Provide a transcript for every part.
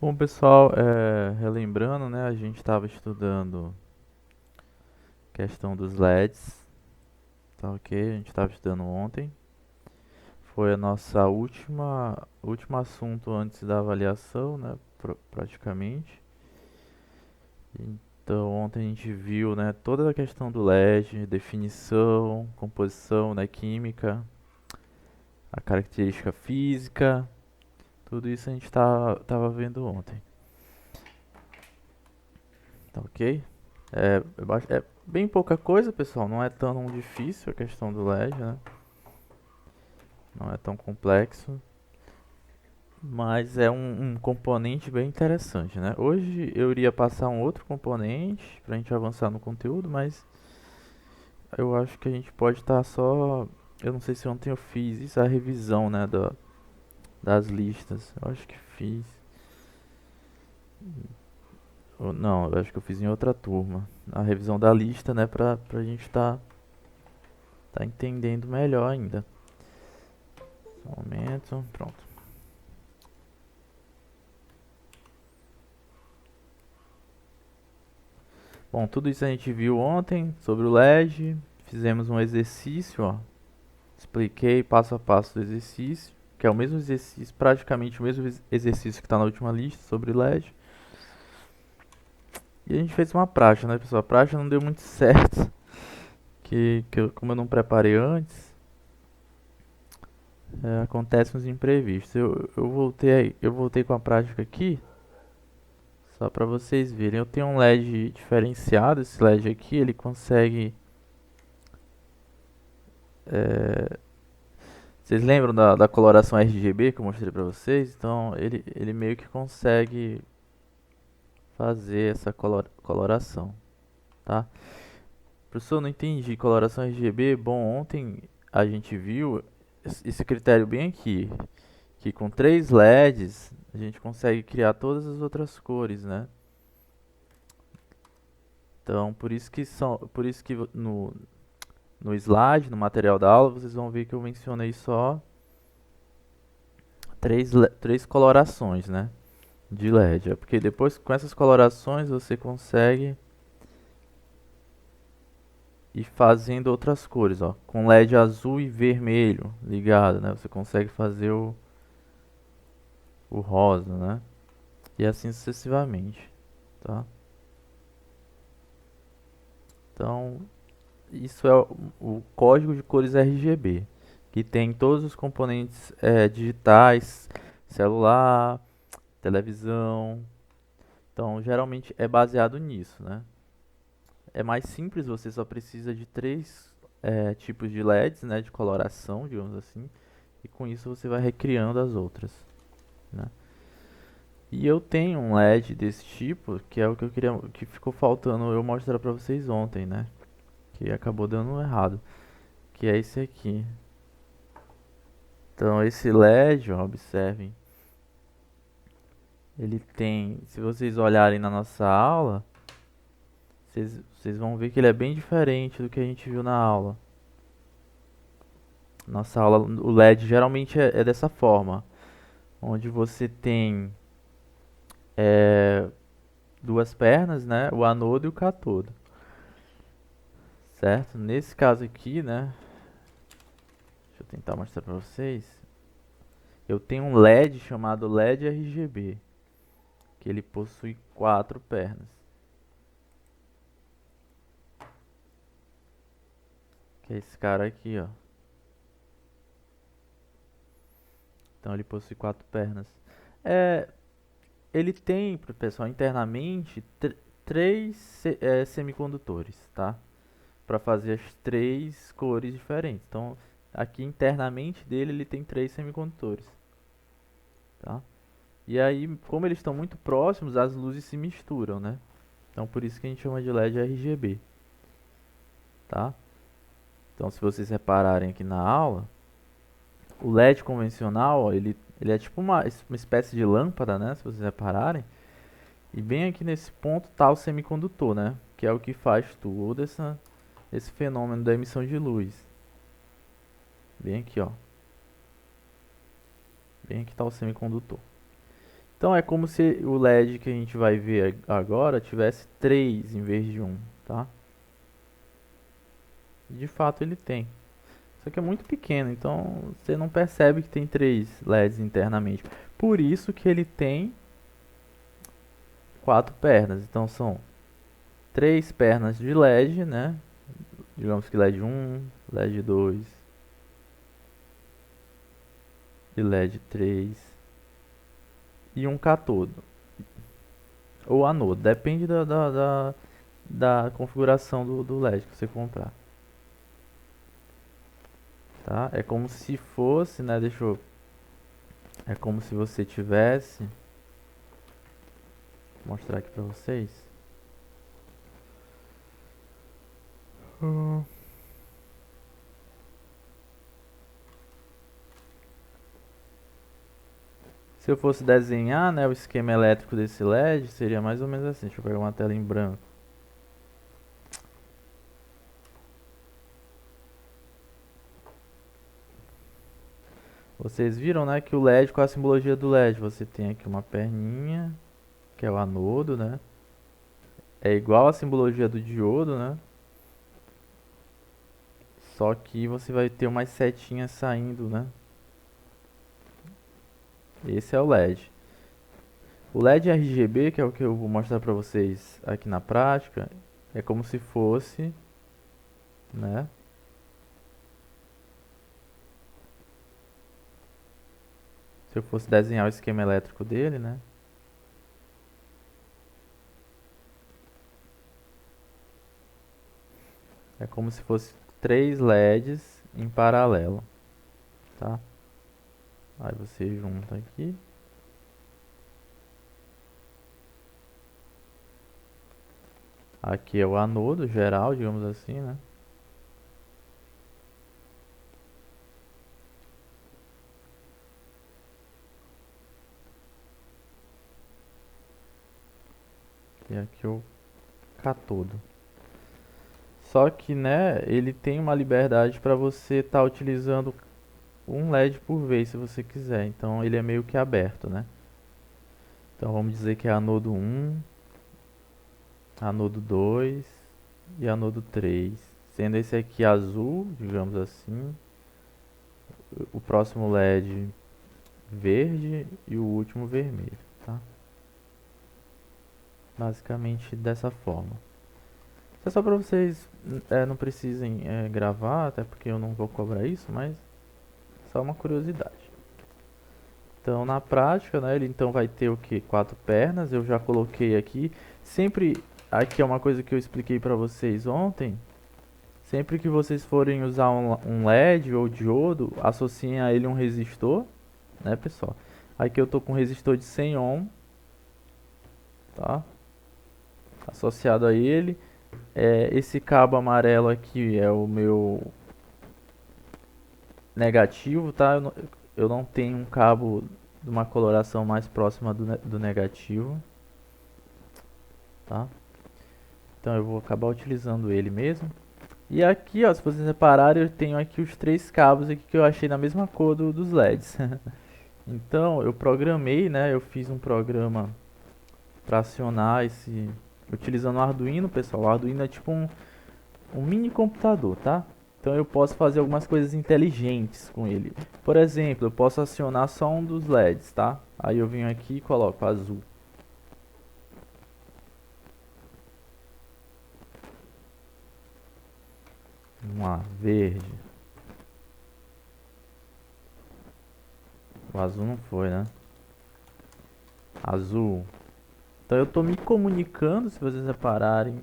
Bom, pessoal, relembrando, né, a gente estava estudando questão dos LEDs, tá ok? A gente estava estudando ontem. Foi a nossa último assunto antes da avaliação, né, praticamente. Então, ontem a gente viu, né, toda a questão do LED, definição, composição, né, química, a característica física, tudo isso a gente tava vendo ontem, tá ok? É bem pouca coisa, pessoal. Não é tão difícil a questão do LED, né? Não é tão complexo. Mas é um componente bem interessante, né? Hoje eu iria passar um outro componente pra gente avançar no conteúdo, mas eu acho que a gente pode estar só. Eu não sei se ontem eu fiz isso, a revisão, né? Das listas. Eu acho que fiz. Ou não, eu acho que eu fiz em outra turma. A revisão da lista, né? Pra gente tá entendendo melhor ainda. Só um momento, pronto. Bom, tudo isso a gente viu ontem sobre o LED. Fizemos um exercício, ó. Expliquei passo a passo do exercício, que é o mesmo exercício, praticamente o mesmo exercício que está na última lista sobre LED. E a gente fez uma prática, né, pessoal? A prática não deu muito certo, como eu não preparei antes, acontecem uns imprevistos. Eu voltei com a prática aqui, só para vocês verem. Eu tenho um LED diferenciado, esse LED aqui, ele consegue é, vocês lembram da coloração RGB que eu mostrei pra vocês? Então ele meio que consegue fazer essa coloração, tá? Professor, não entendi. Coloração RGB, bom, ontem a gente viu esse critério bem aqui, que com 3 LEDs a gente consegue criar todas as outras cores, né? Então por isso que no slide, no material da aula, vocês vão ver que eu mencionei só três colorações, né? De LED. É porque depois com essas colorações você consegue ir fazendo outras cores, ó. Com LED azul e vermelho ligado, né? Você consegue fazer o rosa, né? E assim sucessivamente, tá? Então, isso é o código de cores RGB, que tem todos os componentes digitais, celular, televisão. Então, geralmente é baseado nisso, né? É mais simples, você só precisa de 3 tipos de LEDs, né, de coloração, digamos assim, e com isso você vai recriando as outras, né? E eu tenho um LED desse tipo, que é o que eu queria, que ficou faltando eu mostrar pra vocês ontem, né? Que acabou dando errado, que é esse aqui. Então esse LED, ó, observem, ele tem, se vocês olharem na nossa aula, vocês vão ver que ele é bem diferente do que a gente viu na aula. Nossa aula, o LED geralmente é dessa forma, onde você tem é, duas pernas, né? O anodo e o cátodo, certo? Nesse caso aqui, né? Deixa eu tentar mostrar para vocês. Eu tenho um LED chamado LED RGB, que ele possui 4 pernas, que é esse cara aqui, ó. Então ele possui 4 pernas. É, ele tem, pessoal, internamente 3 semicondutores, tá? Para fazer as 3 cores diferentes. Então, aqui internamente dele ele tem 3 semicondutores, tá? E aí, como eles estão muito próximos, as luzes se misturam, né? Então, por isso que a gente chama de LED RGB, tá? Então, se vocês repararem aqui na aula, o LED convencional, ó, ele é tipo uma espécie de lâmpada, né? Se vocês repararem. E bem aqui nesse ponto tá o semicondutor, né? Que é o que faz todo esse fenômeno da emissão de luz. Bem aqui, ó. Bem aqui tá o semicondutor. Então é como se o LED que a gente vai ver agora tivesse 3 em vez de um, tá? De fato ele tem. Só que é muito pequeno, então você não percebe que tem 3 LEDs internamente. Por isso que ele tem 4 pernas. Então são 3 pernas de LED, né? Digamos que LED 1, LED 2 e LED 3 e um catodo ou anodo, depende da configuração do LED que você comprar, tá? É como se fosse, né? É como se você tivesse, vou mostrar aqui pra vocês. Hum. Se eu fosse desenhar, né, o esquema elétrico desse LED, seria mais ou menos assim. Deixa eu pegar uma tela em branco. Vocês viram, né, que o LED, qual é a simbologia do LED? Você tem aqui uma perninha, que é o anodo, né? É igual a simbologia do diodo, né? Só que você vai ter umas setinhas saindo, né? Esse é o LED. O LED RGB, que é o que eu vou mostrar pra vocês aqui na prática, é como se fosse, né? Se eu fosse desenhar o esquema elétrico dele, né? É como se fosse 3 LEDs em paralelo, tá? Aí você junta aqui. Aqui é o anodo geral, digamos assim, né? E aqui o catodo. Só que, né, ele tem uma liberdade para você estar utilizando um LED por vez, se você quiser. Então ele é meio que aberto, né? Então vamos dizer que é anodo 1, anodo 2 e anodo 3. Sendo esse aqui azul, digamos assim, o próximo LED verde e o último vermelho, tá? Basicamente dessa forma. É só para vocês não precisem gravar, até porque eu não vou cobrar isso, mas só uma curiosidade. Então, na prática, né, ele então vai ter o que? 4 pernas, eu já coloquei aqui. Sempre, aqui é uma coisa que eu expliquei para vocês ontem. Sempre que vocês forem usar um LED ou diodo, associem a ele um resistor, né, pessoal? Aqui eu tô com um resistor de 100 ohm, tá? Associado a ele. Esse cabo amarelo aqui é o meu negativo, tá? Eu não tenho um cabo de uma coloração mais próxima do negativo, tá? Então eu vou acabar utilizando ele mesmo. E aqui, ó, se vocês repararem, eu tenho aqui os 3 cabos aqui que eu achei na mesma cor dos LEDs. Então eu programei, né? Eu fiz um programa para acionar esse, utilizando o Arduino, pessoal. O Arduino é tipo um mini computador, tá? Então eu posso fazer algumas coisas inteligentes com ele. Por exemplo, eu posso acionar só um dos LEDs, tá? Aí eu venho aqui e coloco azul. Vamos lá, verde. O azul não foi, né? Azul. Então eu tô me comunicando, se vocês repararem,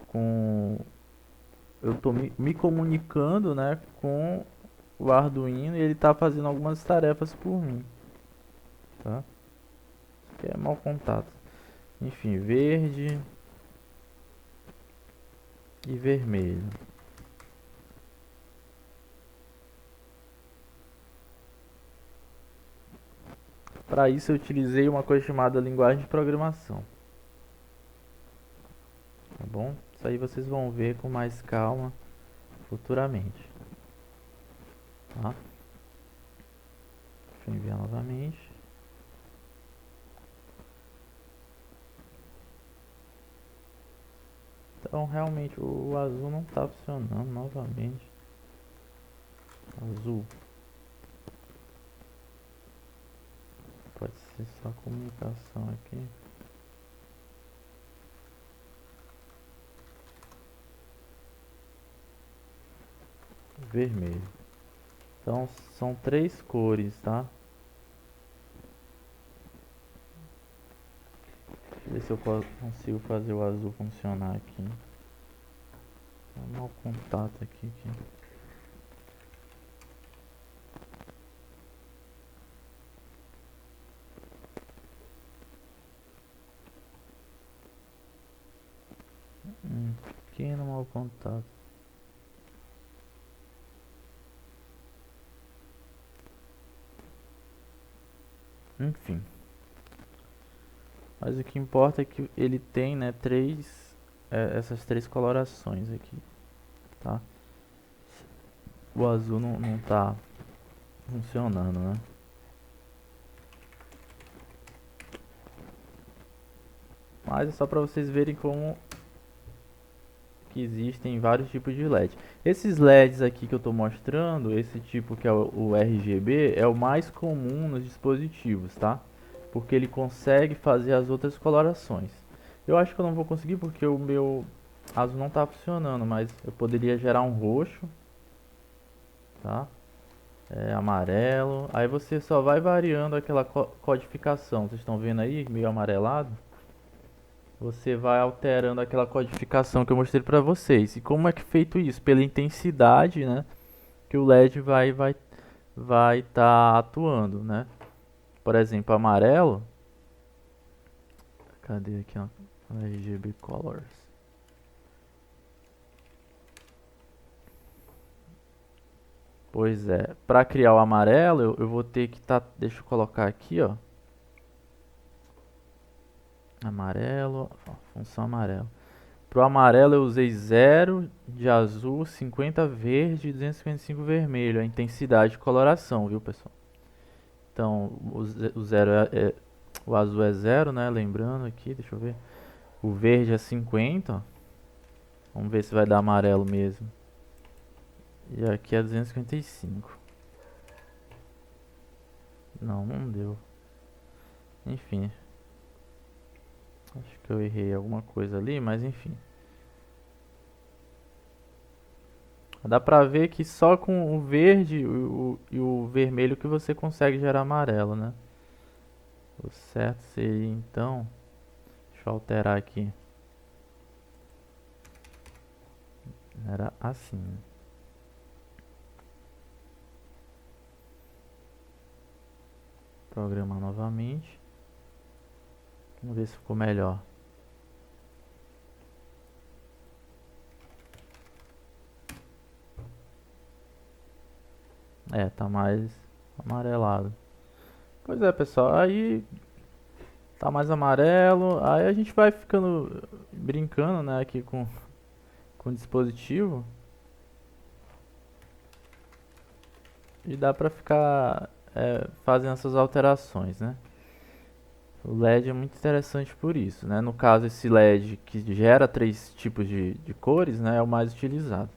com... Eu tô me comunicando, né, com o Arduino e ele tá fazendo algumas tarefas por mim, tá? Que é mau contato. Enfim, verde e vermelho. Para isso eu utilizei uma coisa chamada linguagem de programação, tá bom? Isso aí vocês vão ver com mais calma futuramente, tá? Deixa eu enviar novamente. Então realmente o azul não tá funcionando novamente. Azul. Pode ser só comunicação aqui. Vermelho. Então são três cores, tá? Deixa eu ver se eu consigo fazer o azul funcionar aqui. Vou dar um contato aqui. Pequeno mau contato. Enfim. Mas o que importa é que ele tem, né, essas três colorações aqui, tá? O azul não tá funcionando, né? Mas é só para vocês verem como que existem vários tipos de LED. Esses LEDs aqui que eu estou mostrando, esse tipo que é o RGB, é o mais comum nos dispositivos, tá? Porque ele consegue fazer as outras colorações. Eu acho que eu não vou conseguir porque o meu azul não está funcionando, mas eu poderia gerar um roxo, tá? Amarelo. Aí você só vai variando aquela codificação. Vocês estão vendo aí, meio amarelado? Você vai alterando aquela codificação que eu mostrei para vocês. E como é que é feito isso? Pela intensidade, né, que o LED vai estar atuando, né? Por exemplo, amarelo. Cadê aqui, ó? RGB Colors. Pois é, para criar o amarelo, eu vou ter que deixa eu colocar aqui, ó. Amarelo, ó, função amarelo. Pro amarelo eu usei 0 de azul, 50 verde e 255 vermelho. A intensidade de coloração, viu, pessoal? Então, o zero o azul é 0, né? Lembrando aqui, deixa eu ver. O verde é 50, ó. Vamos ver se vai dar amarelo mesmo. E aqui é 255. Não deu. Enfim. Acho que eu errei alguma coisa ali, mas enfim. Dá pra ver que só com o verde e o vermelho que você consegue gerar amarelo, né? O certo seria então... Deixa eu alterar aqui. Era assim. Programar novamente. Vamos ver se ficou melhor. Tá mais amarelado. Pois é, pessoal, aí tá mais amarelo. Aí a gente vai ficando brincando, né, aqui com o dispositivo. E dá pra ficar fazendo essas alterações, né? O LED é muito interessante por isso, né? No caso, esse LED que gera três tipos de cores, né, é o mais utilizado,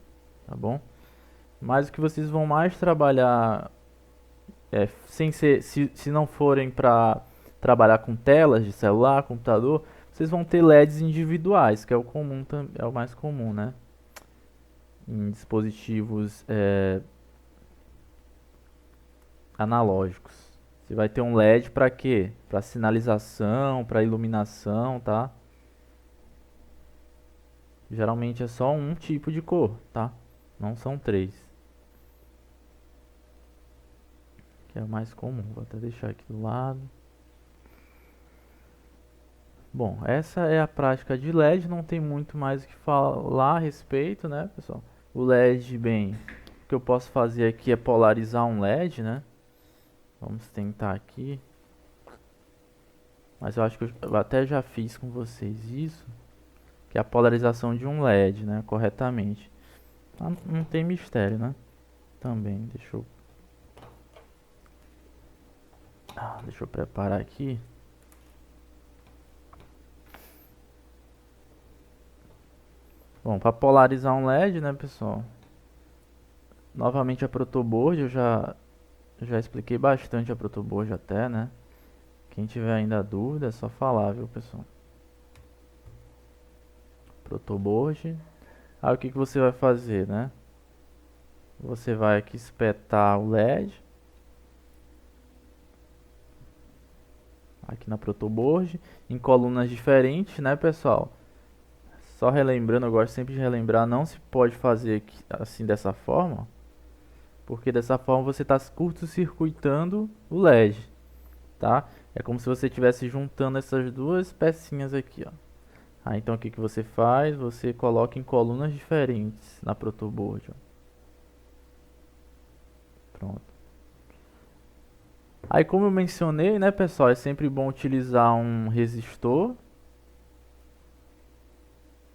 tá bom? Mas o que vocês vão mais trabalhar, sem ser, se não forem para trabalhar com telas de celular, computador, vocês vão ter LEDs individuais, que é o comum, é o mais comum, né? Em dispositivos analógicos. Você vai ter um LED para quê? Para sinalização, para iluminação, tá? Geralmente é só um tipo de cor, tá? Não são três. Que é o mais comum. Vou até deixar aqui do lado. Bom, essa é a prática de LED, não tem muito mais o que falar a respeito, né, pessoal? O LED, bem, o que eu posso fazer aqui é polarizar um LED, né? Vamos tentar aqui. Mas eu acho que eu até já fiz com vocês isso, que é a polarização de um LED, né, corretamente. Não tem mistério, né? Também, deixa eu preparar aqui. Bom, para polarizar um LED, né, pessoal? Novamente a protoboard, eu já expliquei bastante a protoboard até, né? Quem tiver ainda dúvida é só falar, viu, pessoal? Protoboard. Aí o que que você vai fazer, né? Você vai aqui espetar o LED aqui na protoboard em colunas diferentes, né, pessoal? Só relembrando, eu gosto sempre de relembrar, não se pode fazer aqui, assim dessa forma, porque dessa forma você está curto-circuitando o LED, tá? É como se você estivesse juntando essas duas pecinhas aqui, ó. Aí então o que que você faz? Você coloca em colunas diferentes na protoboard, ó. Pronto. Aí como eu mencionei, né, pessoal, é sempre bom utilizar um resistor.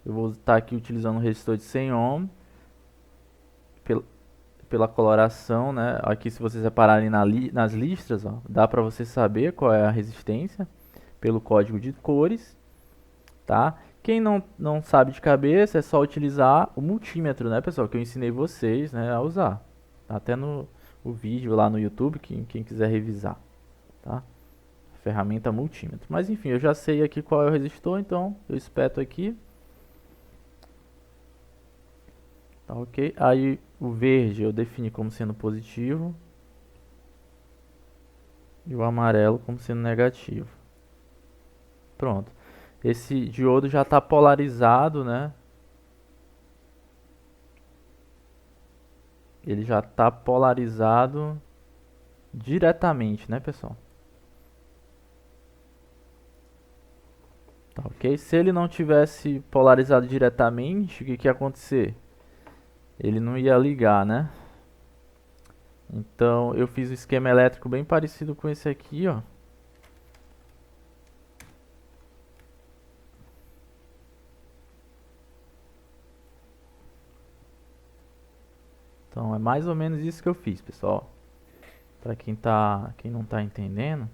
Eu vou estar aqui utilizando um resistor de 100 ohm pel- pela coloração, né? Aqui se vocês repararem nas listras, ó, dá para você saber qual é a resistência pelo código de cores, tá? Quem não sabe de cabeça é só utilizar o multímetro, né, pessoal, que eu ensinei vocês, né, a usar. Até no o vídeo lá no YouTube, quem quiser revisar, tá? Ferramenta multímetro. Mas enfim, eu já sei aqui qual é o resistor, então eu espeto aqui. Tá ok? Aí o verde eu defini como sendo positivo e o amarelo como sendo negativo. Pronto. Esse diodo já está polarizado, né? Ele já está polarizado diretamente, né, pessoal? Tá ok? Se ele não tivesse polarizado diretamente, o que que ia acontecer? Ele não ia ligar, né? Então eu fiz um esquema elétrico bem parecido com esse aqui, ó. Então é mais ou menos isso que eu fiz, pessoal. Para quem não tá entendendo,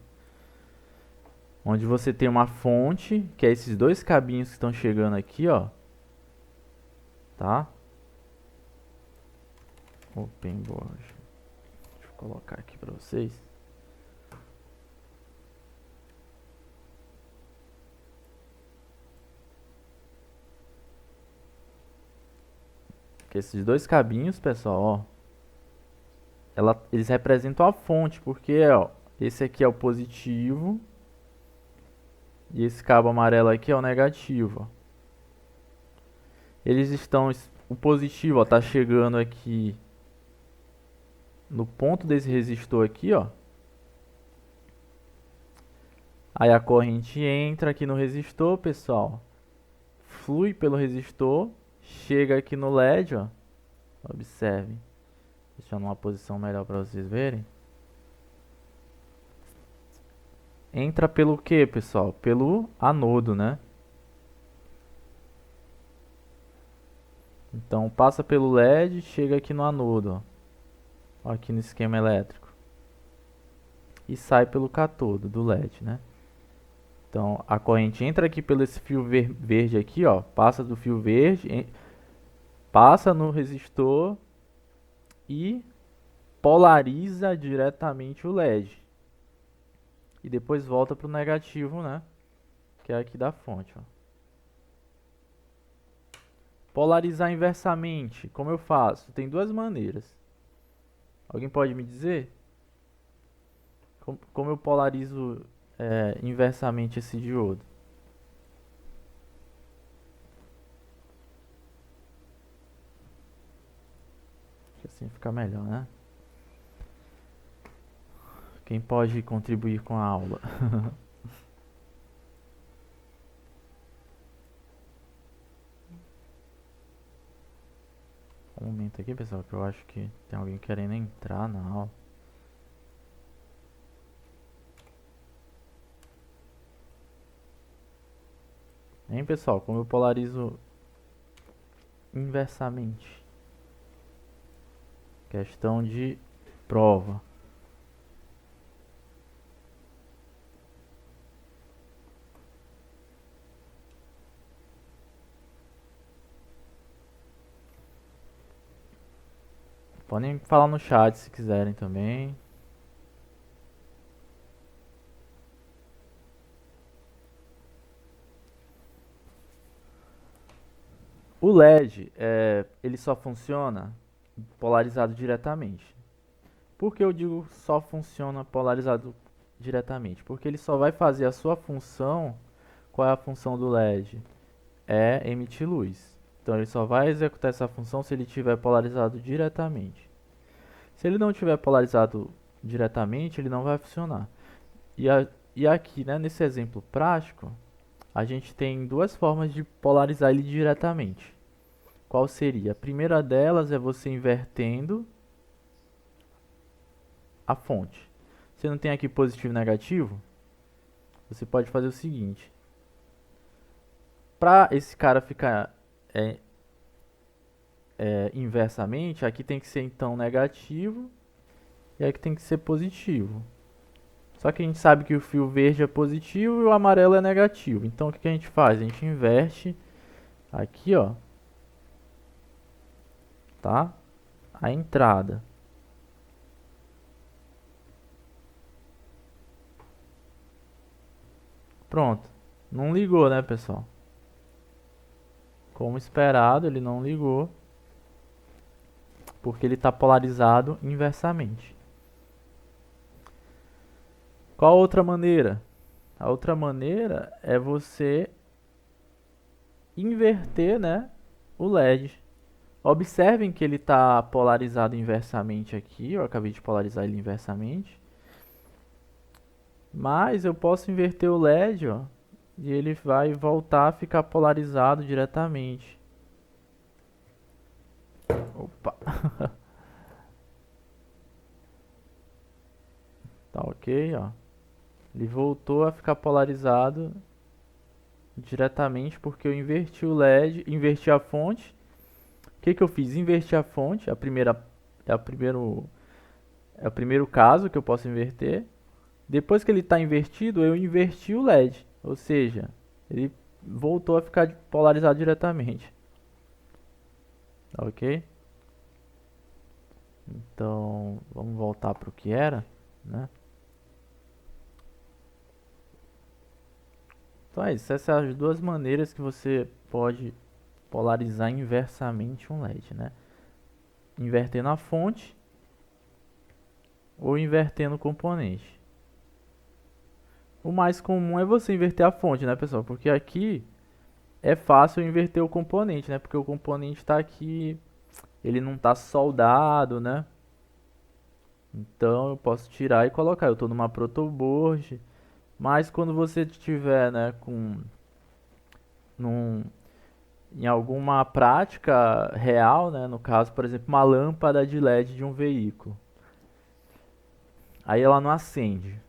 onde você tem uma fonte, que é esses dois cabinhos que estão chegando aqui, ó, tá? Open board. Deixa eu colocar aqui para vocês. Que esses dois cabinhos, pessoal, ó, eles representam a fonte, porque, ó, esse aqui é o positivo e esse cabo amarelo aqui é o negativo, ó. Eles estão, o positivo, ó, tá chegando aqui no ponto desse resistor aqui, ó. Aí a corrente entra aqui no resistor, pessoal, flui pelo resistor, chega aqui no LED, ó. Observe. Deixando uma posição melhor para vocês verem. Entra pelo que, pessoal? Pelo anodo, né? Então passa pelo LED, chega aqui no anodo, ó. Aqui no esquema elétrico. E sai pelo catodo do LED, né? Então a corrente entra aqui pelo esse fio verde aqui, ó. Passa do fio verde, passa no resistor e polariza diretamente o LED. E depois volta pro negativo, né? Que é aqui da fonte, ó. Polarizar inversamente, como eu faço? Tem duas maneiras. Alguém pode me dizer? Como eu polarizo inversamente esse diodo? Acho que assim fica melhor, né? Quem pode contribuir com a aula? Um momento aqui, pessoal, que eu acho que tem alguém querendo entrar na aula. Hein, pessoal? Como eu polarizo inversamente? Questão de prova. Podem falar no chat se quiserem também. O LED, ele só funciona polarizado diretamente. Por que eu digo só funciona polarizado diretamente? Porque ele só vai fazer a sua função. Qual é a função do LED? É emitir luz. Então ele só vai executar essa função se ele estiver polarizado diretamente. Se ele não estiver polarizado diretamente, ele não vai funcionar. E, e aqui, né, nesse exemplo prático, a gente tem duas formas de polarizar ele diretamente. Qual seria? A primeira delas é você invertendo a fonte. Você não tem aqui positivo e negativo? Você pode fazer o seguinte. Para esse cara ficar inversamente, aqui tem que ser então negativo e aqui tem que ser positivo. Só que a gente sabe que o fio verde é positivo e o amarelo é negativo. Então o que a gente faz? A gente inverte aqui, ó, tá? A entrada. Pronto. Não ligou, né, pessoal? Como esperado, ele não ligou, porque ele está polarizado inversamente. Qual a outra maneira? A outra maneira é você inverter, né, o LED. Observem que ele está polarizado inversamente aqui. Eu acabei de polarizar ele inversamente. Mas eu posso inverter o LED, ó, e ele vai voltar a ficar polarizado diretamente. Opa. Tá ok, ó. Ele voltou a ficar polarizado diretamente porque eu inverti o LED, inverti a fonte. O que que eu fiz? Inverti a fonte, é a primeiro é o primeiro caso que eu posso inverter. Depois que ele está invertido, eu inverti o LED, ou seja, ele voltou a ficar polarizado diretamente. Tá ok? Então, vamos voltar para o que era, né? Então é isso, essas são as duas maneiras que você pode polarizar inversamente um LED, né? Invertendo a fonte ou invertendo o componente. O mais comum é você inverter a fonte, né, pessoal? Porque aqui é fácil inverter o componente, né? Porque o componente está aqui, ele não está soldado, né? Então eu posso tirar e colocar. Eu estou numa protoboard, mas quando você estiver, né, num, em alguma prática real, né, no caso, por exemplo, uma lâmpada de LED de um veículo, aí ela não acende.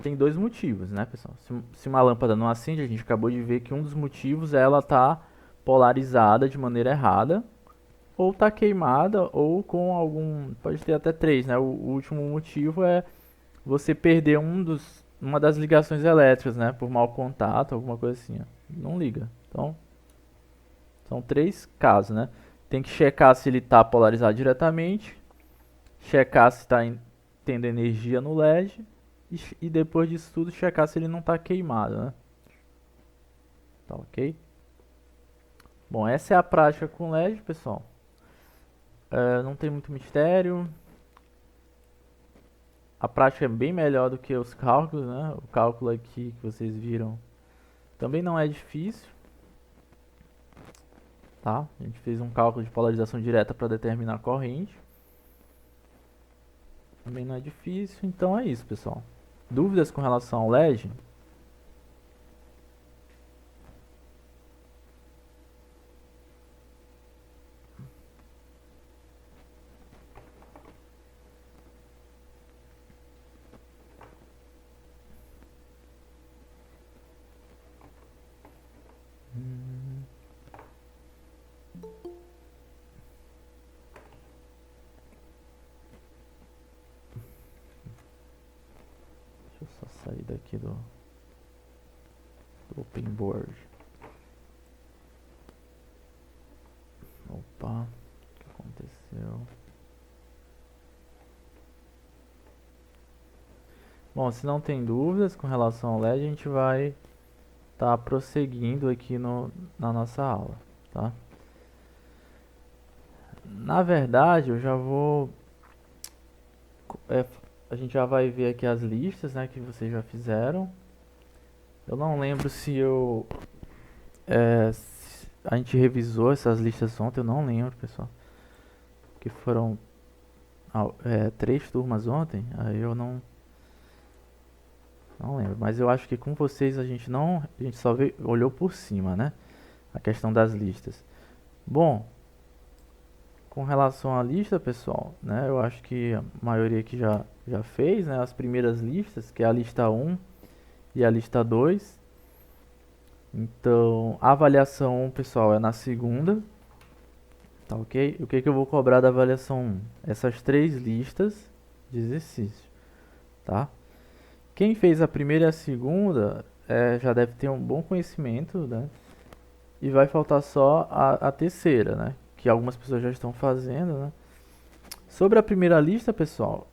Tem dois motivos, né, pessoal? Se uma lâmpada não acende, a gente acabou de ver que um dos motivos é ela estar polarizada de maneira errada, ou tá queimada, ou com algum. Pode ter até três, né? O último motivo é você perder uma das ligações elétricas, né? Por mau contato, alguma coisa assim. Ó. Não liga. Então, são três casos, né? Tem que checar se ele está polarizado diretamente, checar se está tendo energia no LED e depois disso tudo checar se ele não está queimado, né? Tá ok? Bom, essa é a prática com LED, pessoal. Não tem muito mistério. A prática é bem melhor do que os cálculos, né? O cálculo aqui que vocês viram também não é difícil, tá? A gente fez um cálculo de polarização direta para determinar a corrente. Também não é difícil, então é isso, pessoal. Dúvidas com relação ao LED? Deixa eu só sair daqui do Open Board. Opa, o que aconteceu? Bom, se não tem dúvidas com relação ao LED, a gente vai estar prosseguindo aqui na nossa aula, tá? Na verdade, eu já vou... a gente já vai ver aqui as listas, né, que vocês já fizeram. Eu não lembro se a gente revisou essas listas ontem, eu não lembro, pessoal. Que foram 3 turmas ontem, aí eu não lembro. Mas eu acho que com vocês a gente só olhou por cima, né? A questão das listas. Bom, com relação à lista, pessoal, né? Eu acho que a maioria aqui já fez, né? As primeiras listas, que é a lista 1 e a lista 2. Então, a avaliação 1, pessoal, é na segunda, tá ok? O que que eu vou cobrar da avaliação 1? Essas 3 listas de exercício, tá? Quem fez a primeira e a segunda já deve ter um bom conhecimento, né? E vai faltar só a terceira, né? Que algumas pessoas já estão fazendo, né? Sobre a primeira lista, pessoal,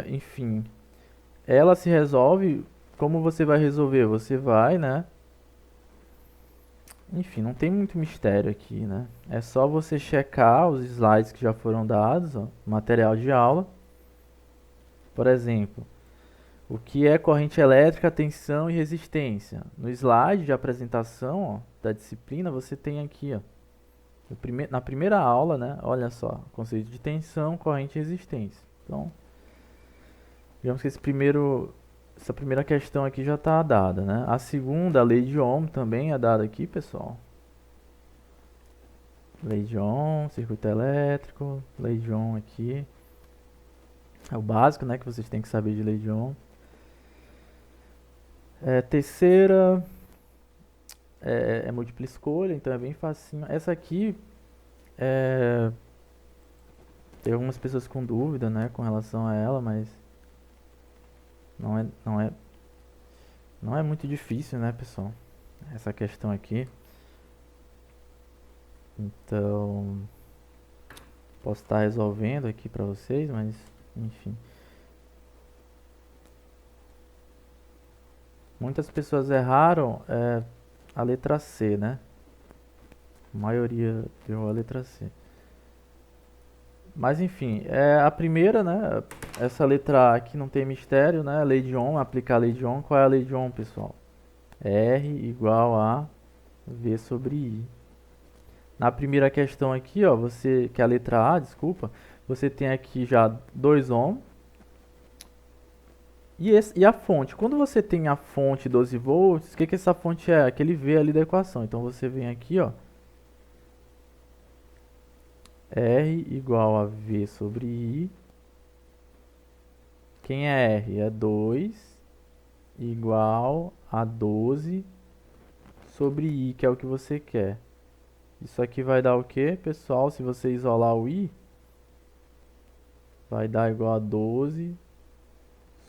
enfim, ela se resolve. Como você vai resolver? Você vai, né? Enfim, não tem muito mistério aqui, né? É só você checar os slides que já foram dados, ó, material de aula. Por exemplo, o que é corrente elétrica, tensão e resistência? No slide de apresentação, ó, da disciplina, você tem aqui, ó, na primeira aula, né? Olha só, conceito de tensão, corrente e resistência. Então, digamos que essa primeira questão aqui já está dada, né? A segunda, a lei de Ohm, também é dada aqui, pessoal. Lei de Ohm, circuito elétrico, lei de Ohm aqui. É o básico, né, que vocês têm que saber de lei de Ohm. Terceira é múltipla escolha, então é bem facinho. Essa aqui tem algumas pessoas com dúvida, né, com relação a ela, mas não é muito difícil, né, pessoal? Essa questão aqui. Então, posso estar resolvendo aqui para vocês, mas enfim. Muitas pessoas erraram a letra C, né? A maioria errou a letra C. Mas enfim, a primeira, né? Essa letra A aqui não tem mistério, né? Lei de Ohm, aplicar a lei de Ohm. Qual é a lei de Ohm, pessoal? R igual a V sobre I. Na primeira questão aqui, ó, que é a letra A, desculpa, você tem aqui já 2 ohm. E a fonte? Quando você tem a fonte 12 volts, o que essa fonte é? Aquele V ali da equação. Então você vem aqui, ó, R igual a V sobre I. Quem é R? É 2 igual a 12 sobre I, que é o que você quer. Isso aqui vai dar o que, pessoal? Se você isolar o I, vai dar igual a 12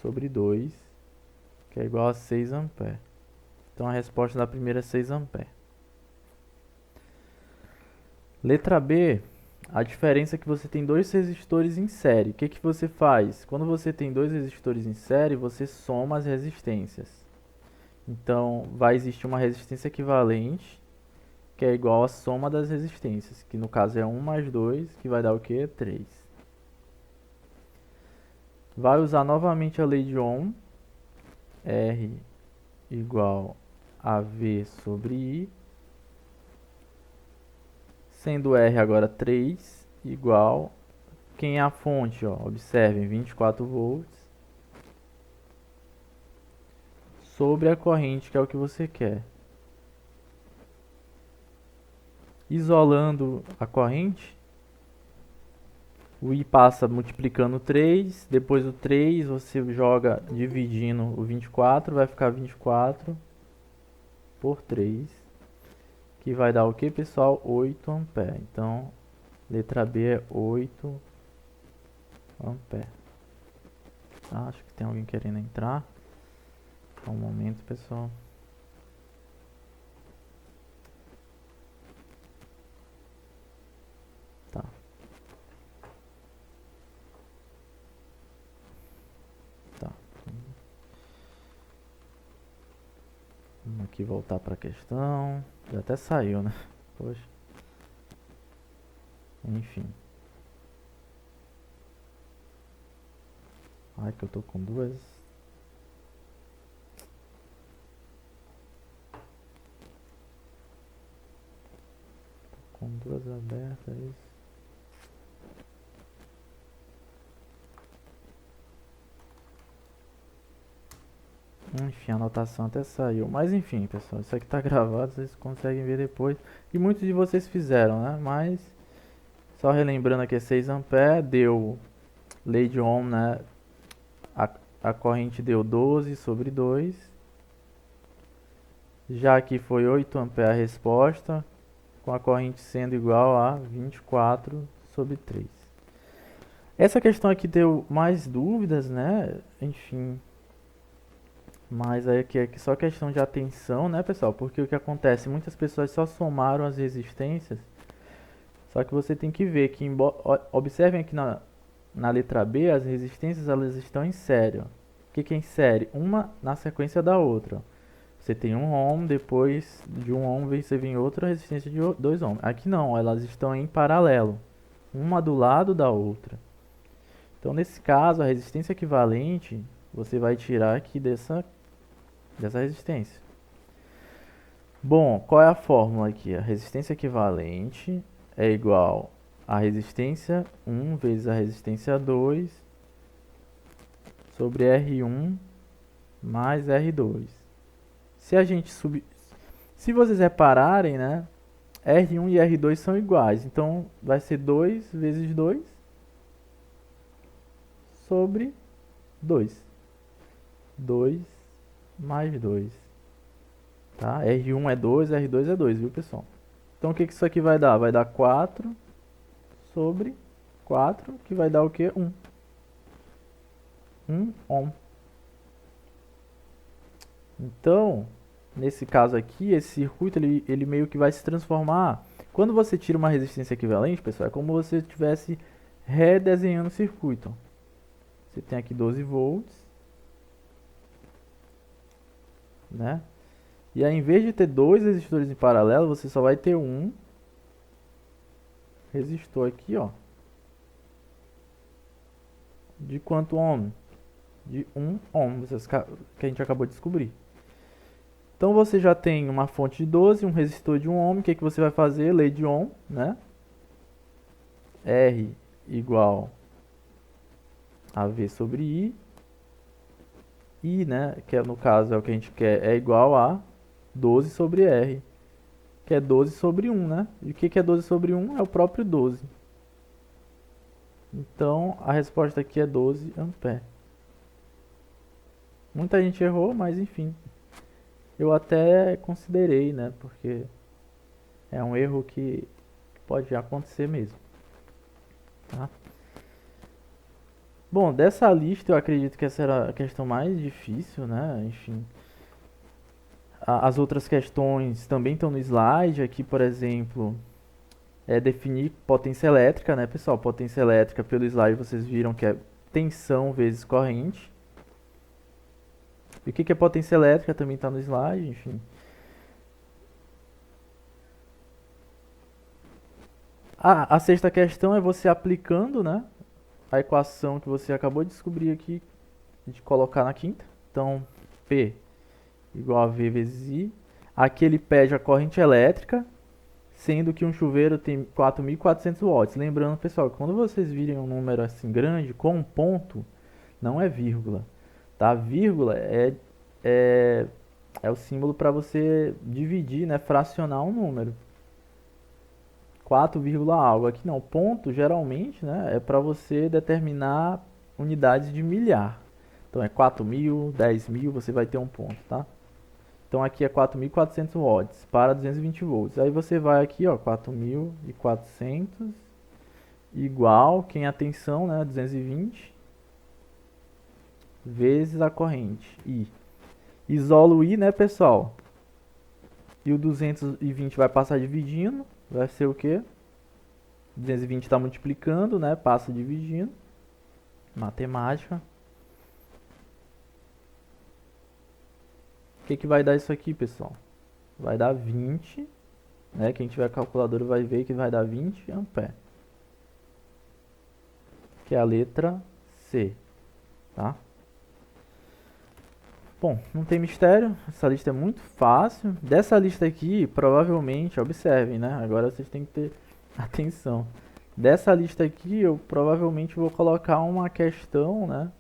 sobre 2, que é igual a 6 amperes. Então a resposta da primeira é 6 amperes. Letra B, a diferença é que você tem 2 resistores em série. O que que você faz? Quando você tem 2 resistores em série, você soma as resistências. Então vai existir uma resistência equivalente, que é igual à soma das resistências, que no caso é 1 mais 2, que vai dar o que? 3. Vai usar novamente a lei de Ohm, R igual a V sobre I, sendo R agora 3 igual, quem é a fonte? Ó, observem, 24 volts sobre a corrente, que é o que você quer. Isolando a corrente, o I passa multiplicando 3, depois o 3 você joga dividindo o 24, vai ficar 24 por 3, que vai dar o que, pessoal? 8 amperes. Então, letra B é 8 amperes. Acho que tem alguém querendo entrar. Só um momento, pessoal. Tá. Tá. aqui voltar para a questão. Já até saiu, né? Poxa. Enfim. Ai, que eu tô com duas. Tô com duas abertas. Enfim, a anotação até saiu. Mas enfim, pessoal, isso aqui tá gravado, vocês conseguem ver depois. E muitos de vocês fizeram, né? Mas, só relembrando aqui, 6 A deu lei de Ohm, né? A corrente deu 12 sobre 2. Já aqui foi 8 A a resposta, com a corrente sendo igual a 24 sobre 3. Essa questão aqui deu mais dúvidas, né? Enfim. Mas aí aqui é só questão de atenção, né, pessoal? Porque o que acontece? Muitas pessoas só somaram as resistências. Só que você tem que ver que, observem aqui na letra B, as resistências elas estão em série. Ó. O que é em série? Uma na sequência da outra. Você tem 1 ohm, depois de 1 ohm você vem outra resistência de 2 ohm. Aqui não, elas estão em paralelo, uma do lado da outra. Então, nesse caso, a resistência equivalente você vai tirar aqui dessa resistência. Bom, qual é a fórmula aqui? A resistência equivalente é igual a resistência 1 vezes a resistência 2 sobre R1 mais R2. Se a gente se vocês repararem, né, R1 e R2 são iguais, então vai ser 2 vezes 2 sobre 2. 2 mais 2. Tá? R1 é 2, R2 é 2, viu, pessoal? Então o que isso aqui vai dar? Vai dar 4 sobre 4, que vai dar o quê? 1. 1 ohm. Então, nesse caso aqui, esse circuito ele meio que vai se transformar. Quando você tira uma resistência equivalente, pessoal, é como se você estivesse redesenhando o circuito. Você tem aqui 12 volts, né? E aí, em vez de ter dois resistores em paralelo, você só vai ter um resistor aqui, ó. De quanto ohm? De 1 ohm, que a gente acabou de descobrir. Então você já tem uma fonte de 12, um resistor de 1 ohm. O que você vai fazer? Lei de Ohm, né? R igual a V sobre I. I, né, que no caso é o que a gente quer, é igual a 12 sobre R, que é 12 sobre 1, né? E o que é 12 sobre 1? É o próprio 12. Então, a resposta aqui é 12 ampere. Muita gente errou, mas enfim. Eu até considerei, né? Porque é um erro que pode acontecer mesmo. Tá? Bom, dessa lista eu acredito que essa era a questão mais difícil, né? Enfim. As outras questões também estão no slide. Aqui, por exemplo, é definir potência elétrica, né, pessoal? Potência elétrica, pelo slide vocês viram que é tensão vezes corrente. E o que é potência elétrica também está no slide, enfim. A sexta questão é você aplicando, né, a equação que você acabou de descobrir aqui, de colocar na quinta. Então, P igual a V vezes I. Aqui ele pede a corrente elétrica, sendo que um chuveiro tem 4.400 watts. Lembrando, pessoal, que quando vocês virem um número assim grande, com um ponto, não é vírgula. Tá? Vírgula é o símbolo para você dividir, né, fracionar um número. 4, algo. Aqui não, ponto geralmente, né, é para você determinar unidades de milhar. Então é 4.000, 10.000, você vai ter um ponto, tá? Então aqui é 4.400 watts para 220 volts. Aí você vai aqui, ó, 4.400 igual, quem é a tensão, né, 220 vezes a corrente I. Isolo o I, né, pessoal? E o 220 vai passar dividindo, vai ser o quê? 220 está multiplicando, né, passa dividindo. Matemática. O que vai dar isso aqui, pessoal? vai dar 20, né? Quem tiver calculadora vai ver que vai dar 20 amperes, que é a letra C, tá? Bom, não tem mistério, essa lista é muito fácil. Dessa lista aqui, provavelmente, observem, né? Agora vocês têm que ter atenção. Dessa lista aqui, eu provavelmente vou colocar uma questão, né?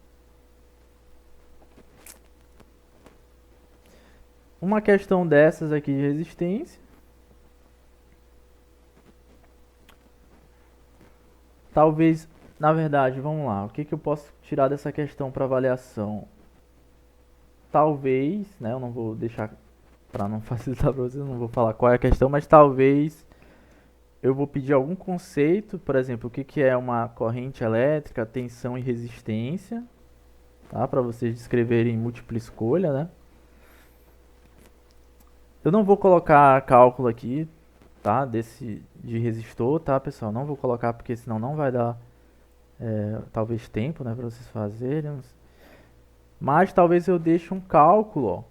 Uma questão dessas aqui de resistência. Talvez, na verdade, vamos lá. O que que eu posso tirar dessa questão para avaliação? Talvez, né? Eu não vou deixar para não facilitar para vocês, não vou falar qual é a questão, mas talvez eu vou pedir algum conceito, por exemplo, o que que é uma corrente elétrica, tensão e resistência, tá? Para vocês descreverem em múltipla escolha, né? Eu não vou colocar cálculo aqui, tá? Desse de resistor, tá, pessoal? Não vou colocar porque senão não vai dar talvez tempo, né, para vocês fazerem. Mas talvez eu deixe um cálculo, ó,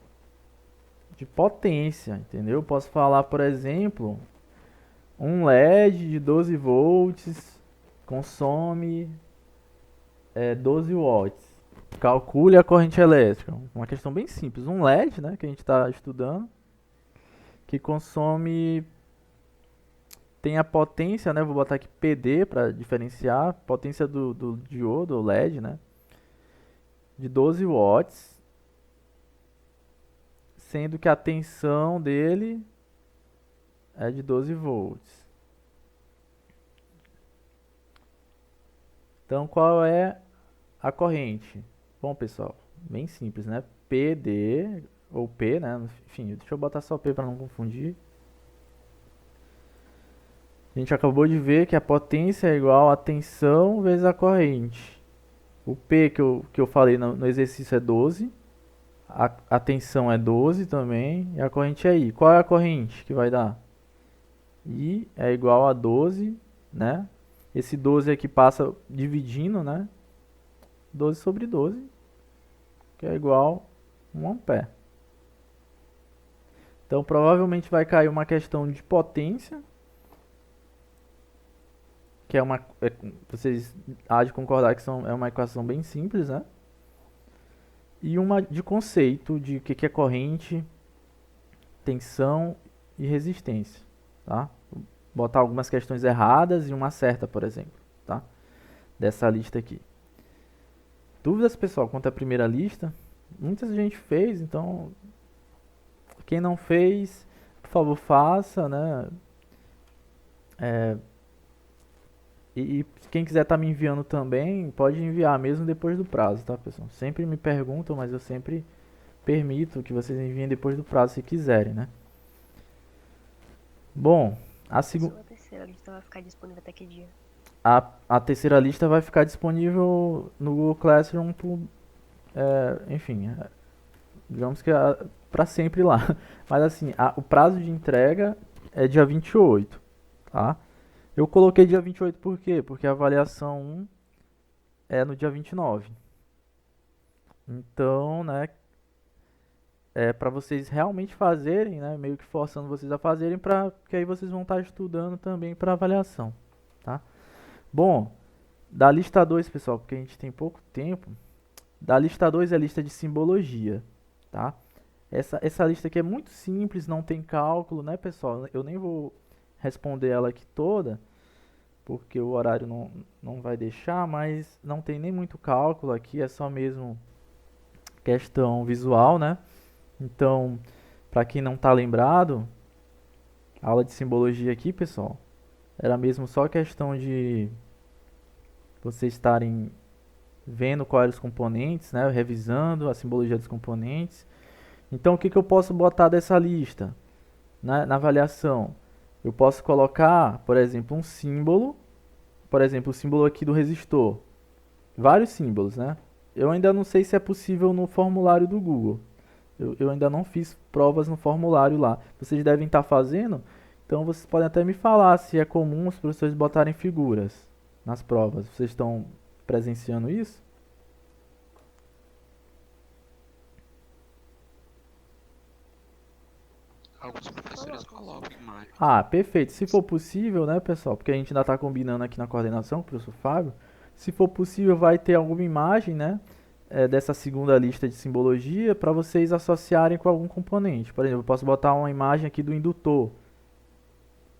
de potência, entendeu? Eu posso falar, por exemplo, um LED de 12 volts consome 12 watts. Calcule a corrente elétrica. Uma questão bem simples. Um LED, né, que a gente está estudando, que consome, tem a potência, né, vou botar aqui PD para diferenciar, potência do diodo, o LED, né, de 12 watts, sendo que a tensão dele é de 12 volts. Então, qual é a corrente? Bom, pessoal, bem simples, né? PD, ou P, né? Enfim, deixa eu botar só P para não confundir. A gente acabou de ver que a potência é igual a tensão vezes a corrente. O P que eu falei no exercício é 12. A tensão é 12 também. E a corrente é I. Qual é a corrente que vai dar? I é igual a 12, né? Esse 12 aqui passa dividindo, né? 12 sobre 12, que é igual a 1 ampere. Então, provavelmente vai cair uma questão de potência, que é uma... vocês há de concordar que é uma equação bem simples, né? E uma de conceito de o que é corrente, tensão e resistência, tá? Vou botar algumas questões erradas e uma certa, por exemplo, tá? Dessa lista aqui. Dúvidas, pessoal, quanto à primeira lista? Muita gente fez, então quem não fez, por favor, faça, né? E quem quiser estar me enviando também, pode enviar mesmo depois do prazo, tá, pessoal? Sempre me perguntam, mas eu sempre permito que vocês enviem depois do prazo se quiserem, né? Bom, a segunda... A terceira lista vai ficar disponível até que dia? A terceira lista vai ficar disponível no Google Classroom por, enfim, digamos que para sempre lá. Mas assim, o prazo de entrega é dia 28, tá? Eu coloquei dia 28 por quê? Porque a avaliação 1 é no dia 29. Então, né, é para vocês realmente fazerem, né, meio que forçando vocês a fazerem, para que aí vocês vão estar estudando também para avaliação, tá? Bom, da lista 2, pessoal, porque a gente tem pouco tempo, da lista 2 é a lista de simbologia, tá? Essa lista aqui é muito simples, não tem cálculo, né, pessoal? Eu nem vou responder ela aqui toda, porque o horário não vai deixar, mas não tem nem muito cálculo aqui, é só mesmo questão visual, né? Então, para quem não está lembrado, a aula de simbologia aqui, pessoal, era mesmo só questão de vocês estarem vendo quais eram os componentes, né? Revisando a simbologia dos componentes. Então, o que que eu posso botar dessa lista, né, na avaliação? Eu posso colocar, por exemplo, um símbolo, por exemplo, o símbolo aqui do resistor. Vários símbolos, né? Eu ainda não sei se é possível no formulário do Google. Eu ainda não fiz provas no formulário lá. Vocês devem estar fazendo, então vocês podem até me falar se é comum os professores botarem figuras nas provas. Vocês estão presenciando isso? Alguns professores Coloco, sim. colocam imagens. Ah, perfeito. Se for possível, né, pessoal? Porque a gente ainda está combinando aqui na coordenação com o professor Fábio. Se for possível, vai ter alguma imagem, né, dessa segunda lista de simbologia para vocês associarem com algum componente. Por exemplo, eu posso botar uma imagem aqui do indutor,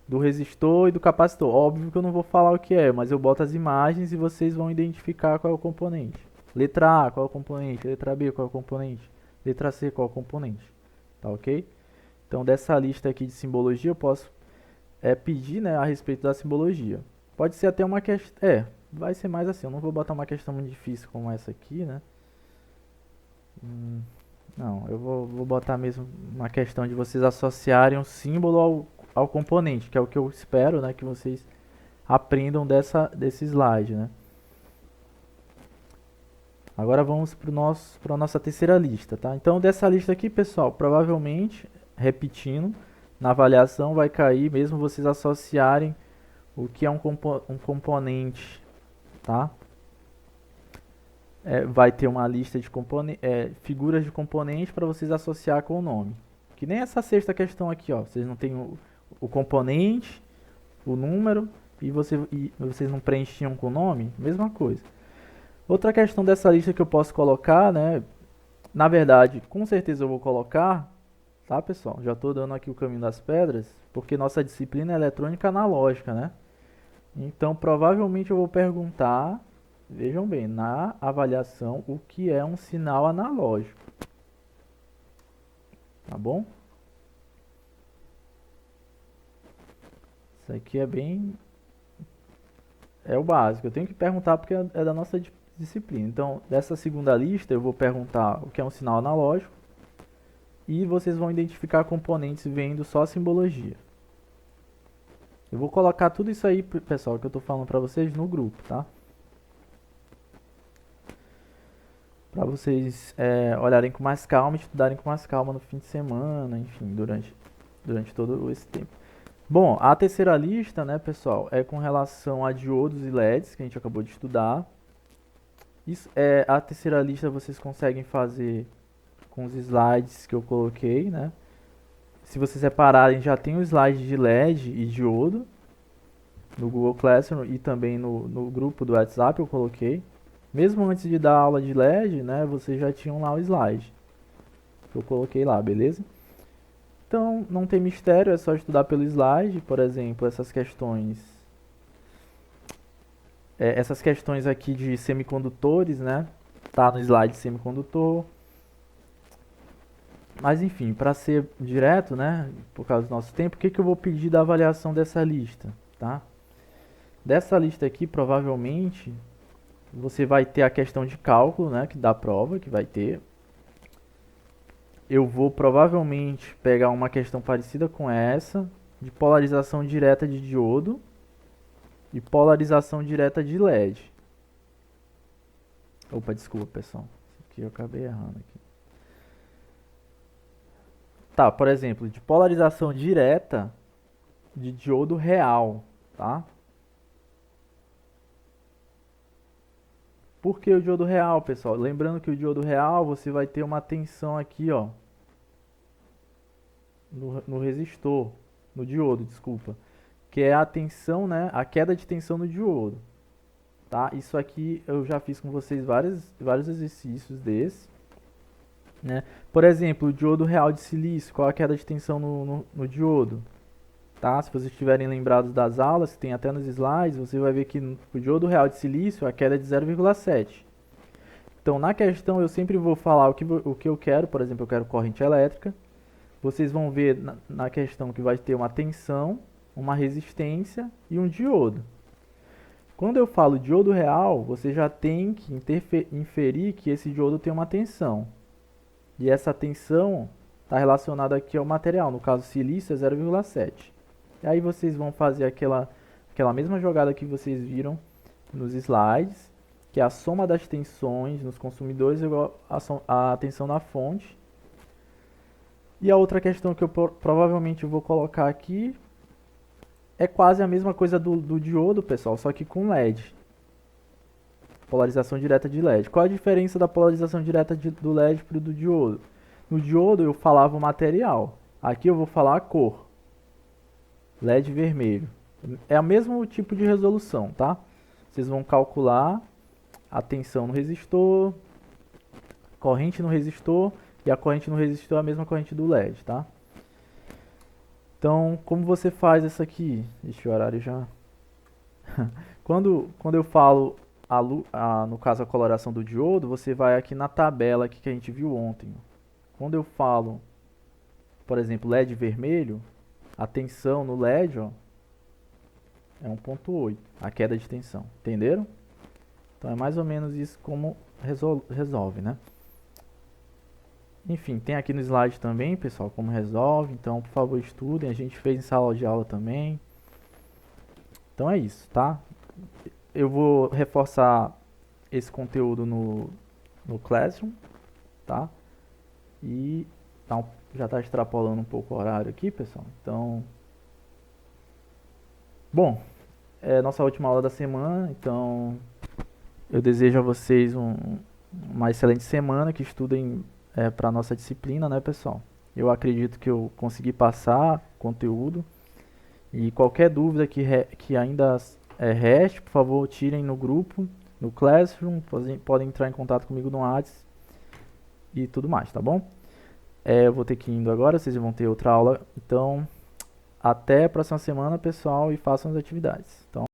do resistor e do capacitor. Óbvio que eu não vou falar o que é, mas eu boto as imagens e vocês vão identificar qual é o componente. Letra A, qual é o componente? Letra B, qual é o componente? Letra C, qual é o componente? Tá ok? Então, dessa lista aqui de simbologia, eu posso pedir, né, a respeito da simbologia. Pode ser até uma questão. Vai ser mais assim. Eu não vou botar uma questão muito difícil como essa aqui, né? Não, eu vou botar mesmo uma questão de vocês associarem o símbolo ao componente, que é o que eu espero, né, que vocês aprendam desse slide, né? Agora vamos para a nossa terceira lista, tá? Então, dessa lista aqui, pessoal, provavelmente, repetindo, na avaliação vai cair, mesmo vocês associarem o que é um componente, tá? Vai ter uma lista de figuras de componentes para vocês associar com o nome. Que nem essa sexta questão aqui, ó. Vocês não têm o componente, o número e vocês não preenchiam com o nome? Mesma coisa. Outra questão dessa lista que eu posso colocar, né? Na verdade, com certeza eu vou colocar, tá, pessoal? Já estou dando aqui o caminho das pedras, porque nossa disciplina é eletrônica analógica, né? Então, provavelmente eu vou perguntar, vejam bem, na avaliação, o que é um sinal analógico. Tá bom? Isso aqui é o básico. Eu tenho que perguntar porque é da nossa disciplina. Então, dessa segunda lista, eu vou perguntar o que é um sinal analógico e vocês vão identificar componentes vendo só a simbologia. Eu vou colocar tudo isso aí, pessoal, que eu estou falando para vocês no grupo, tá? Para vocês olharem com mais calma e estudarem com mais calma no fim de semana, enfim, durante todo esse tempo. Bom, a terceira lista, né, pessoal, é com relação a diodos e LEDs, que a gente acabou de estudar. A terceira lista vocês conseguem fazer com os slides que eu coloquei, né? Se vocês repararem, já tem o slide de LED e diodo no Google Classroom e também no grupo do WhatsApp eu coloquei. Mesmo antes de dar aula de LED, né, vocês já tinham lá o slide que eu coloquei lá, beleza? Então, não tem mistério, é só estudar pelo slide, por exemplo, essas questões aqui de semicondutores, né? Tá no slide semicondutor. Mas enfim, para ser direto, né, por causa do nosso tempo, o que eu vou pedir da avaliação dessa lista, tá? Dessa lista aqui, provavelmente, você vai ter a questão de cálculo, né, que da prova, que vai ter. Eu vou provavelmente pegar uma questão parecida com essa, de polarização direta de diodo e polarização direta de LED. Opa, desculpa, pessoal. Isso aqui eu acabei errando aqui. Tá, por exemplo, de polarização direta de diodo real, tá? Por que o diodo real, pessoal? Lembrando que o diodo real você vai ter uma tensão aqui, ó, no resistor, no diodo, desculpa, que é a tensão, né, a queda de tensão no diodo, tá? Isso aqui eu já fiz com vocês vários exercícios desse, né? Por exemplo, o diodo real de silício, qual a queda de tensão no diodo? Tá? Se vocês estiverem lembrados das aulas, que tem até nos slides, você vai ver que no diodo real de silício a queda é de 0,7. Então, na questão, eu sempre vou falar o que eu quero, por exemplo, eu quero corrente elétrica. Vocês vão ver na questão que vai ter uma tensão, uma resistência e um diodo. Quando eu falo diodo real, você já tem que inferir que esse diodo tem uma tensão. E essa tensão está relacionada aqui ao material, no caso silício é 0,7. E aí vocês vão fazer aquela mesma jogada que vocês viram nos slides, que é a soma das tensões nos consumidores igual a tensão na fonte. E a outra questão que eu provavelmente vou colocar aqui é quase a mesma coisa do diodo, pessoal, só que com LED. Polarização direta de LED. Qual a diferença da polarização direta do LED para o do diodo? No diodo eu falava o material. Aqui eu vou falar a cor, LED vermelho. É o mesmo tipo de resolução, tá? Vocês vão calcular a tensão no resistor, corrente no resistor, e a corrente no resistor é a mesma corrente do LED, tá? Então, como você faz isso aqui? Ixi, o horário já... Quando eu falo, no caso, a coloração do diodo, você vai aqui na tabela aqui que a gente viu ontem. Quando eu falo, por exemplo, LED vermelho, a tensão no LED, ó, é 1,8, a queda de tensão. Entenderam? Então é mais ou menos isso como resolve, né? Enfim, tem aqui no slide também, pessoal, como resolve. Então, por favor, estudem. A gente fez em sala de aula também. Então é isso, tá? Eu vou reforçar esse conteúdo no Classroom, tá? E já está extrapolando um pouco o horário aqui, pessoal. Então, bom, é nossa última aula da semana. Então, eu desejo a vocês uma excelente semana, que estudem para a nossa disciplina, né, pessoal? Eu acredito que eu consegui passar conteúdo. E qualquer dúvida que ainda reste, por favor, tirem no grupo, no Classroom, podem entrar em contato comigo no WhatsApp e tudo mais, tá bom? Eu vou ter que ir indo agora, vocês vão ter outra aula. Então, até a próxima semana, pessoal, e façam as atividades. Então,